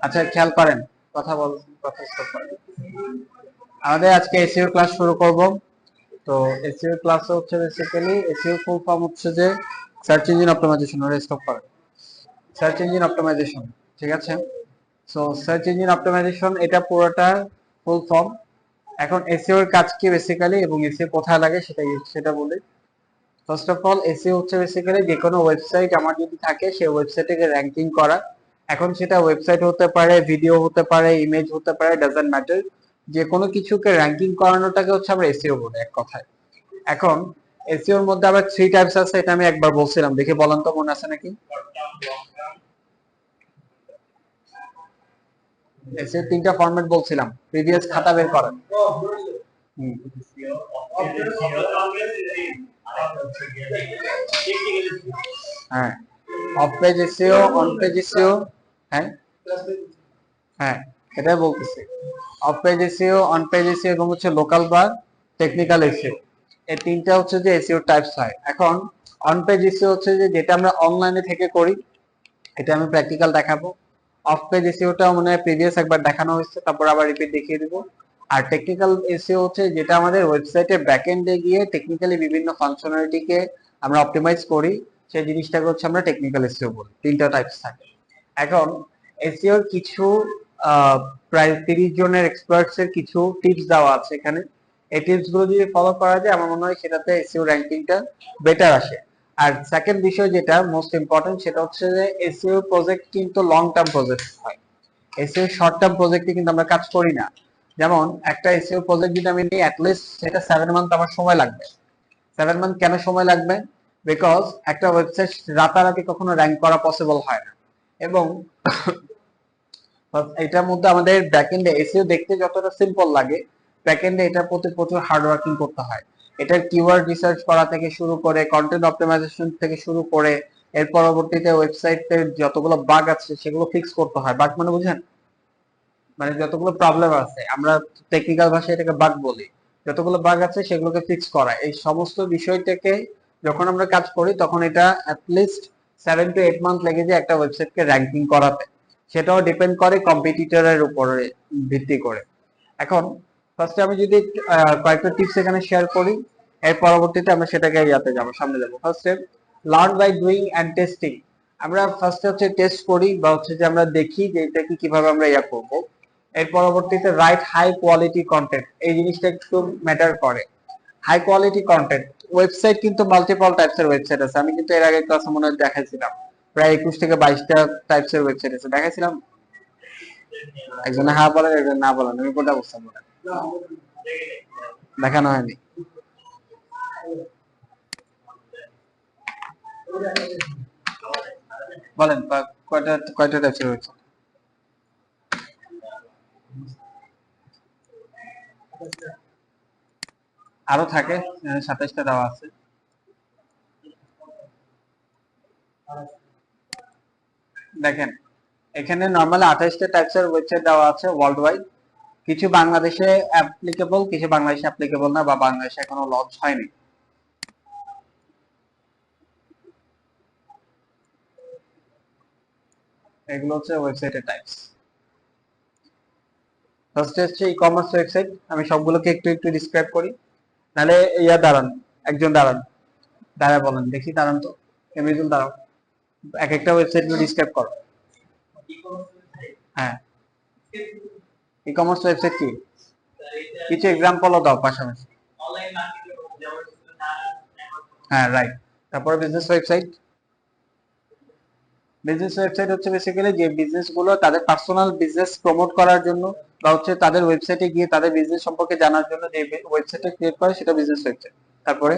আচ্ছা খেয়াল করেন, কথা বল, কথা স্টপ করেন। আমাদের আজকে এসইও ক্লাস শুরু করব। তো এসইও ক্লাস হচ্ছে বেসিক্যালি এসইও ফুল ফর্ম হচ্ছে যে সার্চ ইঞ্জিন অপটিমাইজেশন। ওরে স্টপ করেন। সার্চ ইঞ্জিন অপটিমাইজেশন, ঠিক আছে? সো সার্চ ইঞ্জিন অপটিমাইজেশন এটা পুরোটা ফুল ফর্ম। এখন এসইও এর কাজ কি বেসিক্যালি এবং এসইও কোথায় লাগে সেটা বলি। ফার্স্ট অফ অল এসইও হচ্ছে বেসিক্যালি যে কোনো ওয়েবসাইট আমার যদি থাকে সেই ওয়েবসাইটকে র্যাঙ্কিং করা। এখন সেটা ওয়েবসাইট হতে পারে, ভিডিও হতে পারে, ইমেজ হতে পারে, ডাজন্ট ম্যাটার। যে কোনো কিছুকে র্যাঙ্কিং করানোটাকে হচ্ছে আমরা এসইও বলি এক কথায়। এখন এসইও এর মধ্যে আবার 3 টাইপস আছে, এটা আমি একবার বলছিলাম, দেখে বলেন তো মনে আছে নাকি? এসইও 3টা ফরম্যাট বলছিলাম, প্রিভিয়াস খাতা বের করেন। হ্যাঁ, of page SEO, on page SEO. হ্যাঁ হ্যাঁ, এটাই বলতেছি। Of page SEO, on page SEO এবং হচ্ছে লোকাল বা টেকনিক্যাল এসইও। এই তিনটা হচ্ছে যে এসইও টাইপস হয়। এখন অন পেজ এসইও হচ্ছে যে যেটা আমরা অনলাইনে থেকে করি, এটা আমি প্র্যাকটিক্যাল দেখাবো। অফ পেজ এসইওটা মানে প্রিভিয়াস একবার দেখানো হয়েছে, তারপর আবার রিপিট দেখিয়ে দিব। আর টেকনিক্যাল এসইও হচ্ছে যেটা আমাদের ওয়েবসাইটে ব্যাকএন্ডে গিয়ে টেকনিক্যালি বিভিন্ন ফাংশনালিটিকে আমরা অপটিমাইজ করি, সেই জিনিসটাকে হচ্ছে আমরা টেকনিক্যাল এসইও বলি। তিনটা টাইপস থাকে। এখন এসইওর কিছু প্রায় 30 জনের এক্সপার্টস এর কিছু টিপস দেওয়া আছে এখানে। এই টিপস গুলো যদি ফলো করা যায় আমার মনে হয় সেটাতে এসইও র্যাঙ্কিংটা বেটার আসে। আর সেকেন্ড বিষয় যেটা মোস্ট ইম্পর্টেন্ট সেটা হচ্ছে যে এসইও প্রজেক্ট কিন্তু লং টার্ম প্রজেক্ট হয়। এসইও শর্ট টার্ম প্রজেক্টে কিন্তু আমরা কাজ করি না। যেমন একটা এসইও প্রজেক্ট যদি আমি নিই অ্যাটলিস্ট সেটা 7 মান্থ আমার সময় লাগবে। 7 মান্থ কেন সময় লাগবে? বিকজ একটা ওয়েবসাইট রাতারাতি কখনো র্যাঙ্ক করা পসিবল হয় না। এবং এটার মধ্যে আমাদের ব্যাকএন্ডে এসইও দেখতে যতটা সিম্পল লাগে, ব্যাকএন্ডে এটার প্রতি প্রচুর হার্ড ওয়ার্কিং করতে হয়। এটার কিওয়ার্ড রিসার্চ করা থেকে শুরু করে, কন্টেন্ট অপটিমাইজেশন থেকে শুরু করে, এর পরবর্তীতে ওয়েবসাইটের যতগুলো বাগ আছে সেগুলো ফিক্স করতে হয়। বাগ মানে বুঝেন? মানে যতগুলো প্রবলেম আছে, আমরা টেকনিক্যাল ভাষায় এটাকে বাগ বলি। যতগুলো বাগ আছে সেগুলোকে ফিক্স করা, এই সমস্ত বিষয়টাকে যখন আমরা কাজ করি তখন এটা অ্যাটলিস্ট 7 to 8 মান্থ লেগে যায় একটা ওয়েবসাইটকে র্যাঙ্কিং করাতে। সেটাও ডিপেন্ড করে কম্পিটিটরের উপরে ভিত্তি করে। এখন ফার্স্টে আমি যদি কয়েকটা টিপস এখানে শেয়ার করি, এর পরবর্তীতে আমরা সেটাকে ইয়াতে যাবো, সামনে যাবো। ফার্স্টে learn by doing and testing. আমরা ফার্স্টে হচ্ছে টেস্ট করি বা হচ্ছে যে আমরা দেখি যে এটাকে কিভাবে আমরা ইয়া করবো। এর পরবর্তীতে রাইট হাই কোয়ালিটি কন্টেন্ট, এই জিনিসটা একটু ম্যাটার করে। হাই কোয়ালিটি কন্টেন্ট, ওয়েবসাইট কিন্তু মাল্টিপল টাইপস এর ওয়েবসাইট আছে। আমি কিন্তু এর আগে ক্লাসে মনে হয় দেখাইছিলাম, প্রায় 21 থেকে 22টা টাইপস এর ওয়েবসাইট আছে, দেখাইছিলাম। একজনে হ্যাঁ বলেন, একজন না বলেন, আমি কোনটা বুঝতাম না, দেখানো হয়নি। বলেন কয়টা কয়টা টাইপসের ওয়েবসাইট? আরো থাকে, 27টা দেওয়া আছে। দেখেন এখানে নর্মালি 28টা টাইপসের ওয়েবসাইট দেওয়া আছে ওয়ার্ল্ড ওয়াইড। কিছু বাংলাদেশে অ্যাপ্লিকেবল, কিছু বাংলাদেশে অ্যাপ্লিকেবল না, বা বাংলাদেশে এখনো লঞ্চ হয়নি। এগুলো হচ্ছে ওয়েবসাইটের টাইপস। ফার্স্ট হচ্ছে ই কমার্স ওয়েবসাইট, আমি সবগুলোকে একটু একটু ডিসক্রাইব করি। নাহলে ইয়া দাঁড়ান, একজন দাঁড়ান, দাঁড়া বলেন দেখি, দাঁড়ান তো, এমনিজন দাঁড়াও, এক একটা ওয়েবসাইট ডিসক্রাইব করো। হ্যাঁ, ই কমার্স ওয়েবসাইট কি, কিছু এক্সাম্পলও দাও পাশাপাশি। হ্যাঁ রাইট। তারপরে বিজনেস ওয়েবসাইট। বিজনেস ওয়েবসাইট হচ্ছে বেসিক্যালি যে বিজনেস গুলো তাদের পার্সোনাল বিজনেস প্রমোট করার জন্য বা হচ্ছে তাদের ওয়েবসাইটে গিয়ে তাদের বিজনেস সম্পর্কে জানার জন্য যে ওয়েবসাইটটা ক্রিয়েট করে সেটা বিজনেস ওয়েবসাইট। তারপরে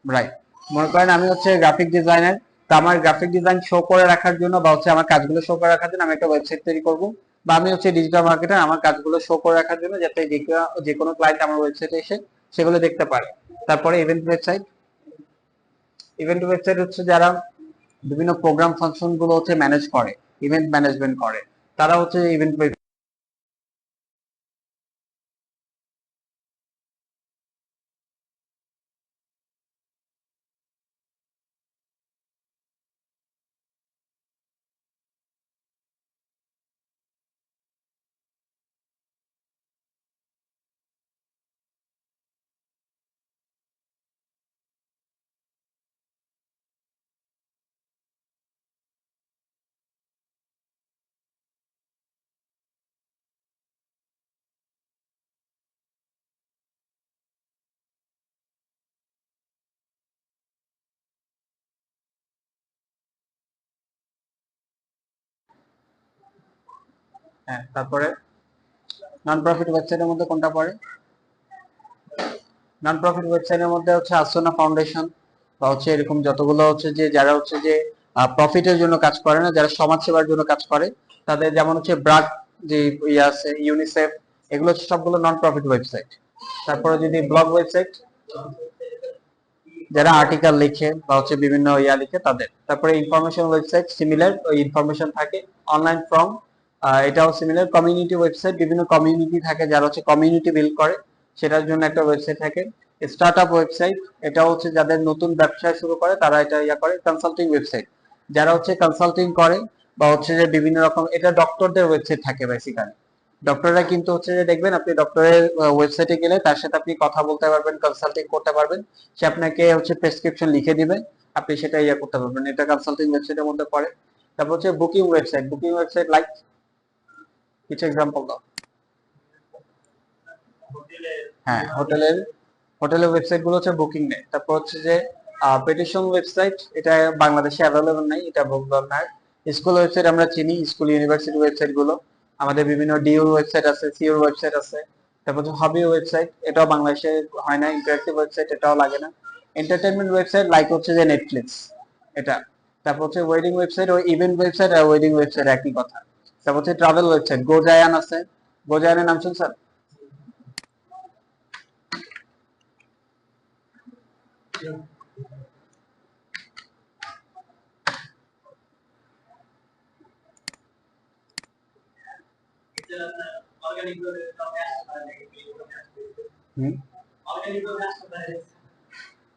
রাইট, মনে করেন আমি হচ্ছে গ্রাফিক ডিজাইনার, তো আমার গ্রাফিক ডিজাইন শো করে রাখার জন্য বা হচ্ছে আমার কাজগুলো শো করে রাখার জন্য আমি একটা ওয়েবসাইট তৈরি করব। বা আমি হচ্ছে ডিজিটাল মার্কেটার, আমার কাজগুলো শো করে রাখার জন্য যাতে যে কোনো ক্লায়েন্ট আমার ওয়েবসাইটে এসে সেগুলো দেখতে পারে। তারপরে ইভেন্ট ওয়েবসাইট। ইভেন্ট ওয়েবসাইট হচ্ছে যারা বিভিন্ন প্রোগ্রাম ফাংশন গুলো হচ্ছে ম্যানেজ করে, ইভেন্ট ম্যানেজমেন্ট করে, তারা হচ্ছে ইভেন্ট হ্যাঁ, তারপরে নন প্রফিট ওয়েবসাইটের মধ্যে কোনটা পড়ে? নন প্রফিট ওয়েবসাইটের মধ্যে হচ্ছে আসোনা ফাউন্ডেশন বা হচ্ছে এরকম যতগুলো হচ্ছে যে যারা হচ্ছে যে প্রফিটের জন্য কাজ করে না, যারা সমাজ সেবার জন্য কাজ করে, তাদের যেমন হচ্ছে ব্রাক যে ইয়ে আছে, ইউনিসেফ, এগুলো হচ্ছে সবগুলো নন প্রফিট ওয়েবসাইট। তারপরে যদি ব্লগ ওয়েবসাইট, যারা আর্টিকেল লিখে বা হচ্ছে বিভিন্ন ইয়া লিখে তাদের। তারপরে ইনফরমেশন ওয়েবসাইট, সিমিলার ওই ইনফরমেশন থাকে। অনলাইন ফর্ম, এটাও সিমিলার। কমিউনিটি ওয়েবসাইট, বিভিন্ন কমিউনিটি থাকে যারা হচ্ছে কমিউনিটি বিল্ড করে, সেটার জন্য একটা ওয়েবসাইট থাকে। স্টার্টআপ ওয়েবসাইট, এটা হচ্ছে যাদের নতুন ব্যবসা শুরু করে তারা এটা ইয়া করে। কনসাল্টিং ওয়েবসাইট, যারা হচ্ছে কনসাল্টিং করে বা হচ্ছে যে বিভিন্ন রকম, এটা ডক্টরদের ওয়েবসাইট থাকে বেসিক্যালি। ডক্টররা কিন্তু হচ্ছে যে দেখবেন আপনি ডক্টরের ওয়েবসাইটে গেলে তার সাথে আপনি কথা বলতে পারবেন, কনসাল্টিং করতে পারবেন, সে আপনাকে হচ্ছে প্রেসক্রিপশন লিখে দিবে, আপনি সেটা ইয়া করতে পারবেন, এটা কনসাল্টিং ওয়েবসাইটের মধ্যে পড়ে। তারপর হচ্ছে booking website, booking website like কিছু এক্সাম্পল দাও। হ্যাঁ, হোটেলের ওয়েবসাইট গুলো হচ্ছে বুকিং নেয়। তারপর হচ্ছে যে পেটিশন ওয়েবসাইট, এটা বাংলাদেশে অ্যাভেলেবল নাই, এটা বুকবাল না। স্কুল ওয়েবসাইট আমরা চিনি, স্কুল ইউনিভার্সিটি ওয়েবসাইট গুলো আমাদের বিভিন্ন ডিউর ওয়েবসাইট আছে, সিওর ওয়েবসাইট আছে। তারপর হচ্ছে হবি ওয়েবসাইট, এটাও বাংলাদেশে হয় না। ইন্টারেক্টিভ ওয়েবসাইট, এটাও লাগে না। এন্টারটেইনমেন্ট ওয়েবসাইট লাইক হচ্ছে যে নেটফ্লিক্স, এটা। তারপর হচ্ছে ওয়েডিং ওয়েবসাইট, ওই ইভেন্ট ওয়েবসাইট আর ওয়েডিং ওয়েবসাইট একই কথা। তারপর হচ্ছে ট্রাভেল ওয়েবসাইট, গোজায়ান আছে, গোজায়ানের নাম শুনছেন?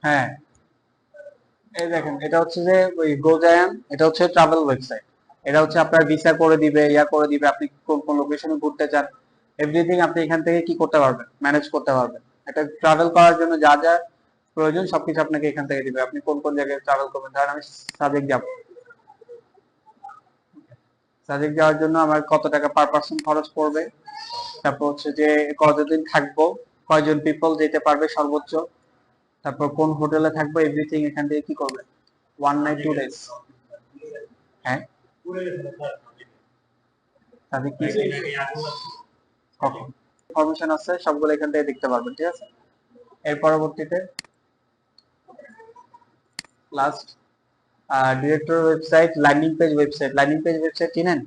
হ্যাঁ, এই দেখেন, এটা হচ্ছে যে ওই গোজায়ান, এটা হচ্ছে ট্রাভেল ওয়েবসাইট। এটা হচ্ছে আপনার ভিসা করে দিবে, ইয়া করে দিবে, আপনি কোন কোন লোকেশনে ঘুরতে চান, এভরিথিং আপনি এখান থেকে কি করতে পারবেন, ম্যানেজ করতে পারবেন। এটা ট্রাভেল করার জন্য যা যা প্রয়োজন সবকিছু আপনাকে এখান থেকে দিবে। আপনি কোন কোন জায়গায় ট্রাভেল করবেন, ধরেন আমি সাজেক যাব, সাজেক যাওয়ার জন্য আমার কত টাকা পার পার্সন খরচ পড়বে, তারপর হচ্ছে যে কতদিন থাকবো, কয়জন পিপল যেতে পারবে সর্বোচ্চ, তারপর কোন হোটেলে থাকবো, এভরিথিং এখান থেকে কি করবে, 1 নাইট 2 ডেজ। হ্যাঁ, তাদের কি ইনফরমেশন আছে সবগুলো এখান থেকে দেখতে পারবেন, ঠিক আছে। এর পরবর্তীতে last director website, landing page website. Landing page website চিনেন?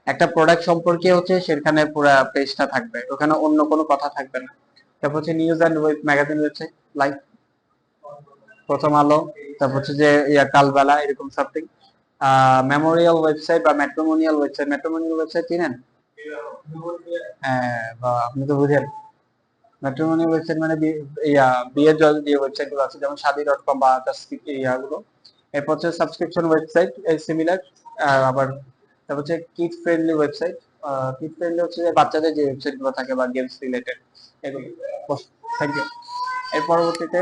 একটা প্রোডাক্ট সম্পর্কে হচ্ছে সেখানে পুরো পেজটা থাকবে, ওখানে অন্য কোনো কথা থাকবে না। তারপর হচ্ছে news and magazine website like প্রথম আলো, তারপর হচ্ছে যে কালবেলা, এরকম সামথিং। মেমোরিয়াল ওয়েবসাইট বা ম্যাট্রিমোনিয়াল ওয়েবসাইট, ম্যাট্রিমোনিয়াল ওয়েবসাইট চিনেন? বা আপনি তো বুঝেন। ম্যাট্রিমোনিয়াল ওয়েবসাইট মানে বিয়ের যে ওয়েবসাইট গুলো আছে, যেমন শাদী.com বা ইয়াগুলো। এরপর হচ্ছে সাবস্ক্রিপশন ওয়েবসাইট, সিমিলার। আবার তারপর হচ্ছে kid friendly website. Kid friendly হচ্ছে যে বাচ্চাদের যে ওয়েবসাইট গুলো থাকে বা গেমস রিলেটেড এগুলো। Thank you. এর পরবর্তীতে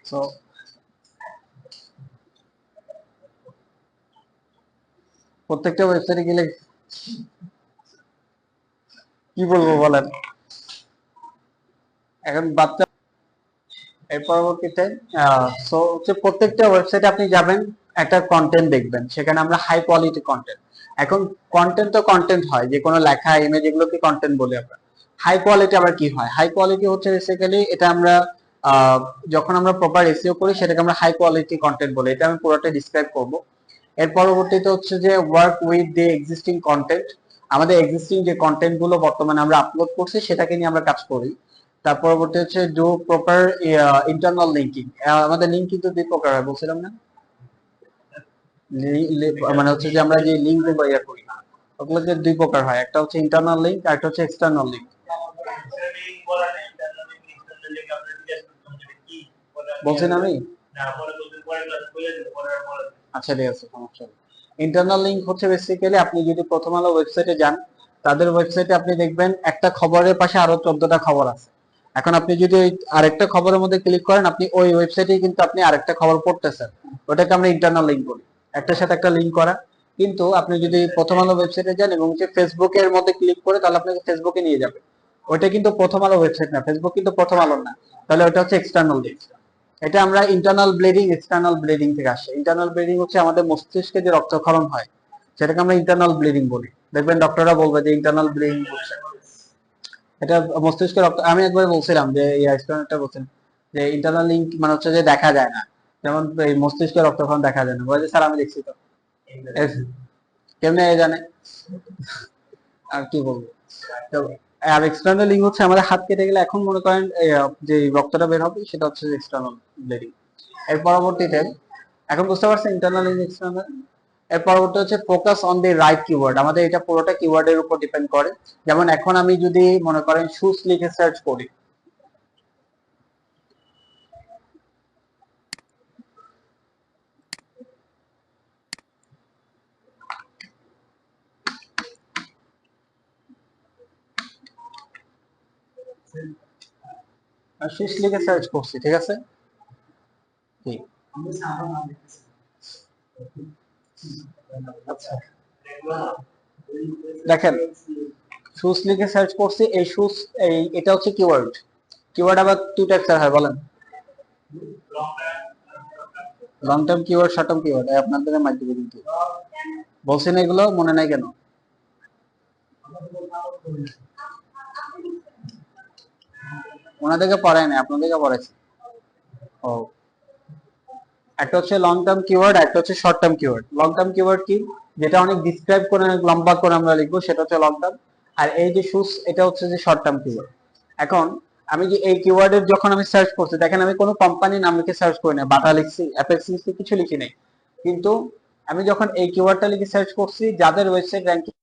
সো প্রত্যেকটা ওয়েবসাইটে গেলে কি বলবো বলেন, এখন বাচ্চা। এর পরবর্তীতে সো হচ্ছে প্রত্যেকটা ওয়েবসাইটে আপনি যাবেন, একটা কন্টেন্ট দেখবেন, সেখানে আমরা হাই কোয়ালিটি কন্টেন্ট। এখন কন্টেন্ট তো কন্টেন্ট হয়, যে কোনো লেখা, ইমেজ, এগুলোকে কন্টেন্ট বলি আমরা। হাই কোয়ালিটি আবার কি হয়? হাই কোয়ালিটি হচ্ছে বেসিক্যালি এটা আমরা যখন আমরা প্রপার এসইও করি সেটাকে আমরা হাই কোয়ালিটি কন্টেন্ট বলি। এটা আমি পুরোটা ডিসক্রাইব করব। এর পরবর্তীতে হচ্ছে যে work with the existing content, আমাদের এক্সিস্টিং যে কন্টেন্ট গুলো বর্তমানে আমরা আপলোড করছি সেটাকে নিয়ে আমরা কাজ করি। তার পরবর্তী হচ্ছে ডু প্রপার ইন্টারনাল লিঙ্কিং। আমাদের লিঙ্ক কিন্তু দুই প্রকার হয়, বলছিলাম না? মানে হচ্ছে যে আমরা যে লিঙ্ক গুলো ইয়া করি ওগুলো যে দুই প্রকার হয়, একটা হচ্ছে ইন্টারনাল লিঙ্ক আর একটা হচ্ছে এক্সটার্নাল লিঙ্ক। বলছেন আমি? আচ্ছা, ঠিক আছে, সমস্যা নেই। ইন্টারনাল লিঙ্ক হচ্ছে বেসিক্যালি আপনি যদি প্রথম আলো ওয়েবসাইটে যান, তাদের ওয়েবসাইটে আপনি দেখবেন একটা খবরের পাশে আরো 14টা খবর আছে। এখন আপনি যদি ওই আরেকটা খবরের মধ্যে ক্লিক করেন, আপনি ওই ওয়েবসাইটেই কিন্তু আপনি আরেকটা খবর পড়তেছেন, ওটাকে আমরা ইন্টারনাল লিঙ্ক বলি, একটার সাথে একটা লিঙ্ক করা। কিন্তু আপনি যদি প্রথম আলো ওয়েবসাইটে যান এবং হচ্ছে ফেসবুকের মধ্যে ক্লিক করে, তাহলে আপনাকে ফেসবুকে নিয়ে যাবে। ওইটা কিন্তু প্রথম আলো ওয়েবসাইট না, ফেসবুক কিন্তু প্রথম আলো না, তাহলে ওটা হচ্ছে এক্সটার্নাল লিঙ্ক। এটা আমরা ইন্টারনাল ব্লিডিং, এক্সটার্নাল ব্লিডিং থেকে আসে। ইন্টারনাল ব্লিডিং হচ্ছে আমাদের মস্তিষ্কে যে রক্তক্ষরণ হয়, সেটাকে আমরা ইন্টারনাল ব্লিডিং বলি। দেখবেন ডক্টররা বলবে যে ইন্টারনাল ব্লিডিং হচ্ছে, এটা মস্তিষ্কের রক্ত। আমি একবার বলছিলাম যে এই স্টুডেন্টটা বলছেন যে ইন্টারনাল লিঙ্ক মানে হচ্ছে যে দেখা যায় না, যেমন এই মস্তিষ্কের রক্তক্ষরণ দেখা যায় না, বলে স্যার আমি দেখছি তো। কেমনে জানে, আর কি বলবো। তো আর এক্সটার্নাল লিঙ্ক হচ্ছে আমাদের হাত কেটে গেলে এখন মনে করেন যে রক্তটা বের হবে সেটা হচ্ছে এক্সটার্নাল ব্লিডিং। এর পরবর্তীতে এখন বুঝতে পারছেন ইন্টারনাল লিঙ্ক এক্সটার্নাল। এর পরবর্তী হচ্ছে focus on the right keyword. আমাদের এটা পুরোটা কিওয়ার্ডের উপর ডিপেন্ড করে। যেমন এখন আমি যদি মনে করেন শুজ লিখে সার্চ করি, শুজ লিখে সার্চ করছি, ঠিক আছে, আচ্ছা দেখেন শুজ লিখে সার্চ করছি, এই শুজ এই এটা হচ্ছে কিওয়ার্ড। কিওয়ার্ড আবার দুই টাইপের হয় বলেন, long term keyword, short term keyword. আপনাদের মাধ্যমে কিন্তু বলছেন এগুলো মনে নাই কেন? ওনাদেরকে পড়ায় না, আপনাদেরকে পড়াইছি। ও, একটা হচ্ছে লং টার্ম কিওয়ার্ড, একটা হচ্ছে short term keyword. Long term keyword কি, যেটা অনেক ডিসক্রাইব করে অনেক লম্বা করে আমরা লিখবো, সেটা হচ্ছে লং টার্ম। আর এই যে শুজ, এটা হচ্ছে যে শর্ট টার্ম কিওয়ার্ড। এখন আমি যে এই কিওয়ার্ডের যখন আমি সার্চ করছি, দেখেন আমি কোনো কোম্পানির নাম লিখে সার্চ করি না, বাটা লিখছি, অ্যাপেক্স লিখছি, কিছু লিখি নাই। কিন্তু আমি যখন এই কিওয়ার্ডটা লিখে সার্চ করছি, যাদের ওয়েবসাইট র্যাঙ্কিং